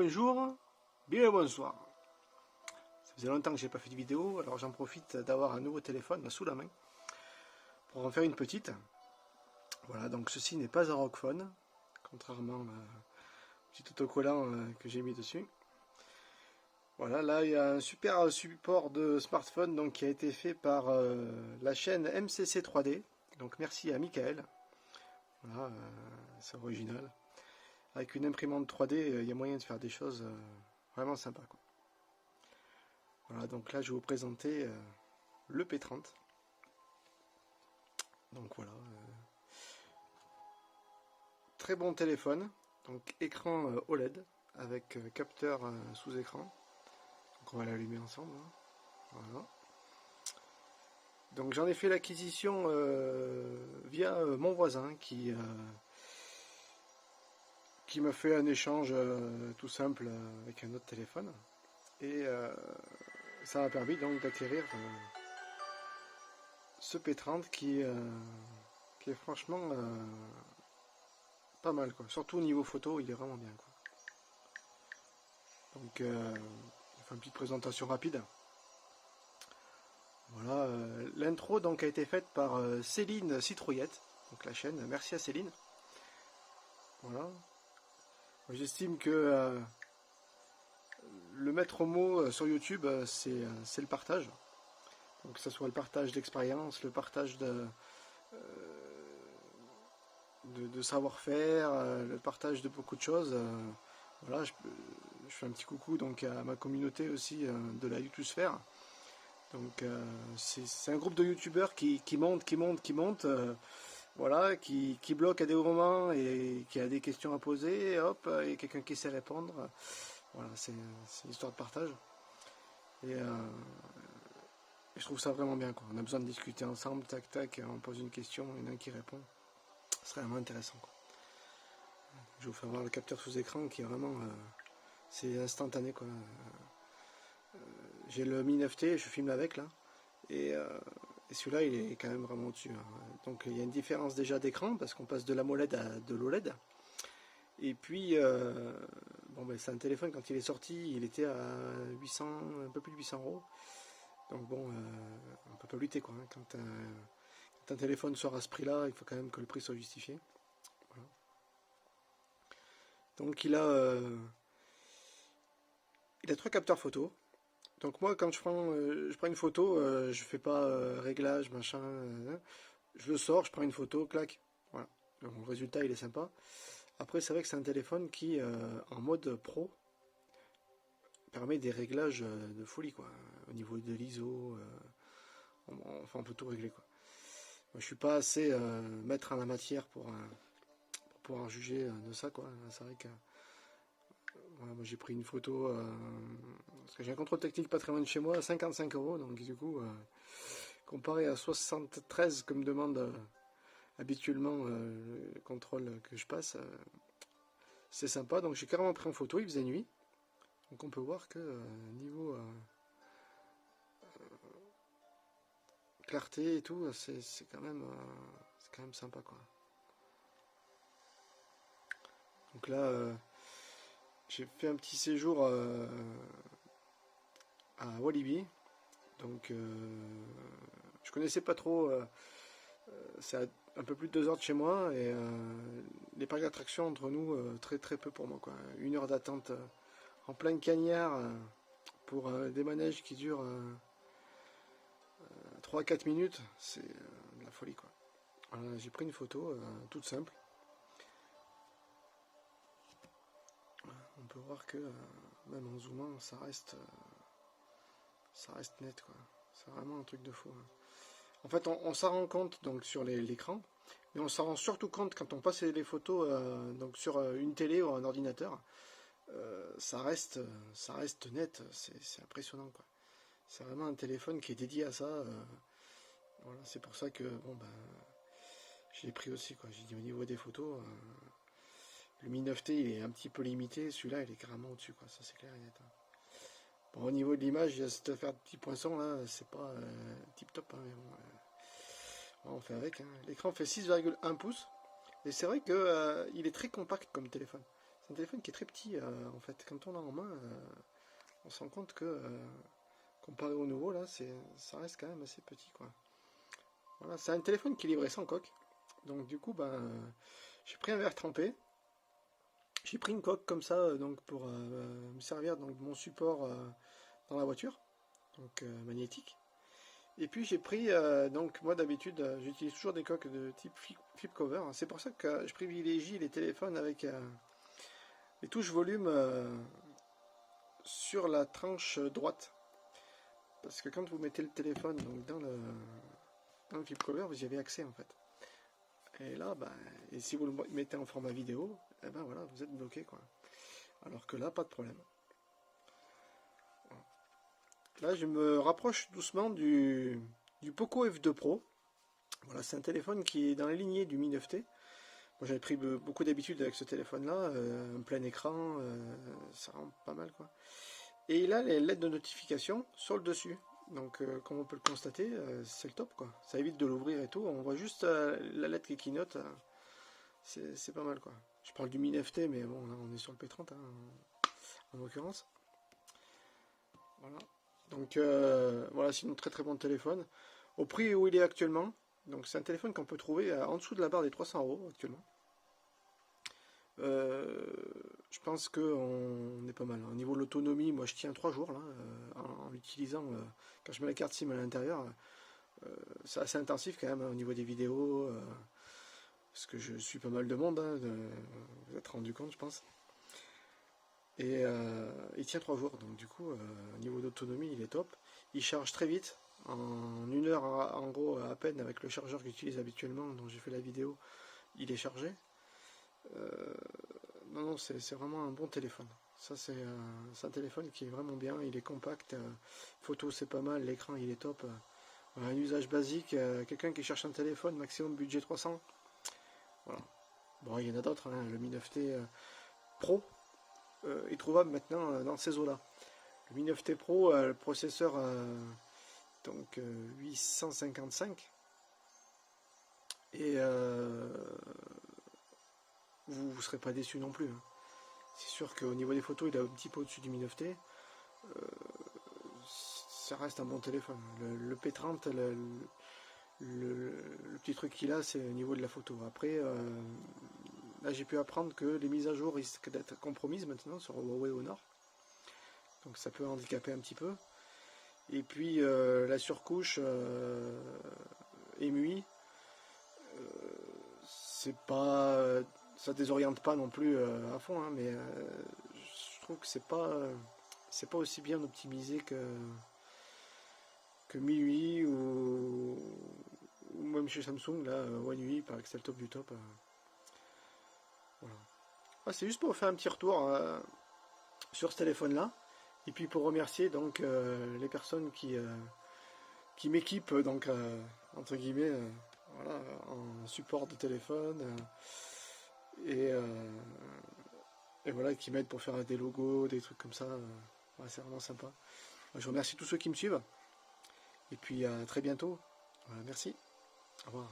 bonjour, bien le bonsoir. Ça faisait longtemps que j'ai pas fait de vidéo, alors j'en profite d'avoir un nouveau téléphone sous la main pour en faire une petite. Voilà, donc ceci n'est pas un Rockphone, contrairement au petit autocollant que j'ai mis dessus. Voilà, là il y a un super support de smartphone donc, qui a été fait par la chaîne MCC 3D. Donc merci à Michael. Voilà, c'est original. Avec une imprimante 3D, il y a moyen de faire des choses vraiment sympas, quoi. Voilà, donc là je vais vous présenter le P30. Donc voilà, très bon téléphone, donc écran OLED avec capteur sous écran. Donc on va l'allumer ensemble, hein. Voilà. Donc j'en ai fait l'acquisition via mon voisin qui m'a fait un échange tout simple avec un autre téléphone. Et ça m'a permis donc d'acquérir ce P30 qui est franchement pas mal, quoi. Surtout au niveau photo, il est vraiment bien, quoi. Donc on fait une petite présentation rapide. Voilà, l'intro donc a été faite par Céline Citrouillette, donc la chaîne. Merci à Céline. Voilà. J'estime que le maître mot sur YouTube, c'est le partage. Donc que ce soit le partage d'expérience, le partage de savoir-faire, le partage de beaucoup de choses. Voilà, je fais un petit coucou donc à ma communauté aussi de la YouTubesphère. Donc c'est un groupe de youtubeurs qui monte, voilà, qui bloque à des moments et qui a des questions à poser, et hop, et quelqu'un qui sait répondre. Voilà, c'est une histoire de partage. Et je trouve ça vraiment bien, quoi. On a besoin de discuter ensemble, tac tac, on pose une question, il y en a un qui répond. Ce serait vraiment intéressant, quoi. Je vais vous faire voir le capteur sous écran qui est vraiment... c'est instantané, quoi. J'ai le Mi 9T, je filme avec là. Et celui-là, il est quand même vraiment au-dessus, hein. Donc il y a une différence déjà d'écran parce qu'on passe de l'AMOLED à de l'OLED. Et puis, bon, ben, c'est un téléphone, quand il est sorti, il était à 800, un peu plus de 800 euros. Donc bon, on peut pas lutter, quoi, hein. Quand un téléphone sort à ce prix-là, il faut quand même que le prix soit justifié. Voilà. Donc il a 3 capteurs photo. Donc moi, quand je prends une photo, je fais pas réglage, machin. Je le sors, je prends une photo, clac. Voilà. Donc, le résultat, il est sympa. Après, c'est vrai que c'est un téléphone qui, en mode pro, permet des réglages de folie, quoi. Au niveau de l'ISO, enfin, on peut tout régler, quoi. Moi, je suis pas assez maître en la matière pour pouvoir juger de ça, quoi. C'est vrai que voilà, moi j'ai pris une photo parce que j'ai un contrôle technique pas très loin de chez moi à 55 euros, donc du coup comparé à 73 comme demande habituellement le contrôle que je passe, c'est sympa. Donc j'ai carrément pris en photo, il faisait nuit, donc on peut voir que niveau clarté et tout, c'est quand même sympa, quoi. Donc là j'ai fait un petit séjour à Walibi. Donc je connaissais pas trop, c'est à un peu plus de 2 heures de chez moi et les parcs d'attractions entre nous, très très peu pour moi, quoi. 1 heure d'attente en plein cagnard pour des manèges qui durent 3-4 minutes, c'est de la folie, quoi. Voilà, j'ai pris une photo toute simple. On peut voir que même en zoomant ça reste net, quoi. C'est vraiment un truc de fou, hein. En fait, on s'en rend compte donc sur l'écran, mais on s'en rend surtout compte quand on passe les photos donc sur une télé ou un ordinateur. Ça reste net, c'est impressionnant, quoi. C'est vraiment un téléphone qui est dédié à ça. Voilà, c'est pour ça que bon ben j'ai pris aussi, quoi. J'ai dit au niveau des photos, le Mi 9T il est un petit peu limité, celui-là il est carrément au-dessus, quoi. Ça c'est clair et net, hein. Bon, au niveau de l'image, il y a cette affaire de petit poinçon là, c'est pas tip top, hein, mais bon, on fait avec, hein. L'écran fait 6,1 pouces et c'est vrai que il est très compact comme téléphone. C'est un téléphone qui est très petit en fait. Quand on l'a en main, on se rend compte que comparé au nouveau là, ça reste quand même assez petit quoi. Voilà, c'est un téléphone qui est livré sans coque. Donc du coup, j'ai pris un verre trempé. J'ai pris une coque comme ça donc pour me servir donc, de mon support dans la voiture, donc magnétique. Et puis j'ai pris, donc moi d'habitude j'utilise toujours des coques de type flip cover. C'est pour ça que je privilégie les téléphones avec les touches volume sur la tranche droite. Parce que quand vous mettez le téléphone donc, dans le flip cover, vous y avez accès en fait. Et là, et si vous le mettez en format vidéo, eh ben voilà, vous êtes bloqué quoi. Alors que là, pas de problème. Là, je me rapproche doucement du Poco F2 Pro. Voilà, c'est un téléphone qui est dans la lignée du Mi 9T. Moi, j'avais pris beaucoup d'habitude avec ce téléphone-là, un plein écran, ça rend pas mal quoi. Et il a les LED de notification sur le dessus. Donc, comme on peut le constater, c'est le top quoi. Ça évite de l'ouvrir et tout. On voit juste la LED qui clignote. C'est pas mal quoi. Je parle du Mi 9T, mais bon, là on est sur le P30 hein, en l'occurrence. Voilà. Donc voilà, c'est un très très bon téléphone. Au prix où il est actuellement, donc c'est un téléphone qu'on peut trouver en dessous de la barre des 300 € actuellement. Je pense qu'on est pas mal. Au niveau de l'autonomie, moi je tiens 3 jours là, en l'utilisant. Quand je mets la carte SIM à l'intérieur, c'est assez intensif quand même hein, au niveau des vidéos. Parce que je suis pas mal de monde, hein, vous êtes rendu compte, je pense. Et il tient 3 jours, donc du coup, au niveau d'autonomie, il est top. Il charge très vite, en 1 heure en gros, à peine avec le chargeur que j'utilise habituellement, dont j'ai fait la vidéo, il est chargé. Non, c'est vraiment un bon téléphone. Ça, c'est un téléphone qui est vraiment bien, il est compact. Photo, c'est pas mal, l'écran, il est top. Un usage basique, quelqu'un qui cherche un téléphone, maximum budget 300. Voilà. Bon, il y en a d'autres, hein, le Mi 9T Pro est trouvable maintenant dans ces eaux-là. Le Mi 9T Pro, le processeur donc 855 et vous ne serez pas déçu non plus. Hein. C'est sûr qu'au niveau des photos, il est un petit peu au-dessus du Mi 9T. Ça reste un bon téléphone. Le P30, le petit truc qu'il a, c'est au niveau de la photo. Après, là j'ai pu apprendre que les mises à jour risquent d'être compromises maintenant sur Huawei Honor. Donc ça peut handicaper un petit peu. Et puis la surcouche EMUI, c'est pas, ça désoriente pas non plus à fond, hein, mais je trouve que c'est pas aussi bien optimisé que MIUI ou même chez Samsung là, One UI, paraît que c'est le top du top. Voilà. Ah, c'est juste pour faire un petit retour sur ce téléphone là. Et puis pour remercier donc les personnes qui m'équipent donc entre guillemets voilà, en support de téléphone et voilà qui m'aident pour faire des logos, des trucs comme ça. Ouais, c'est vraiment sympa. Je remercie tous ceux qui me suivent et puis à très bientôt. Voilà, merci. Au revoir.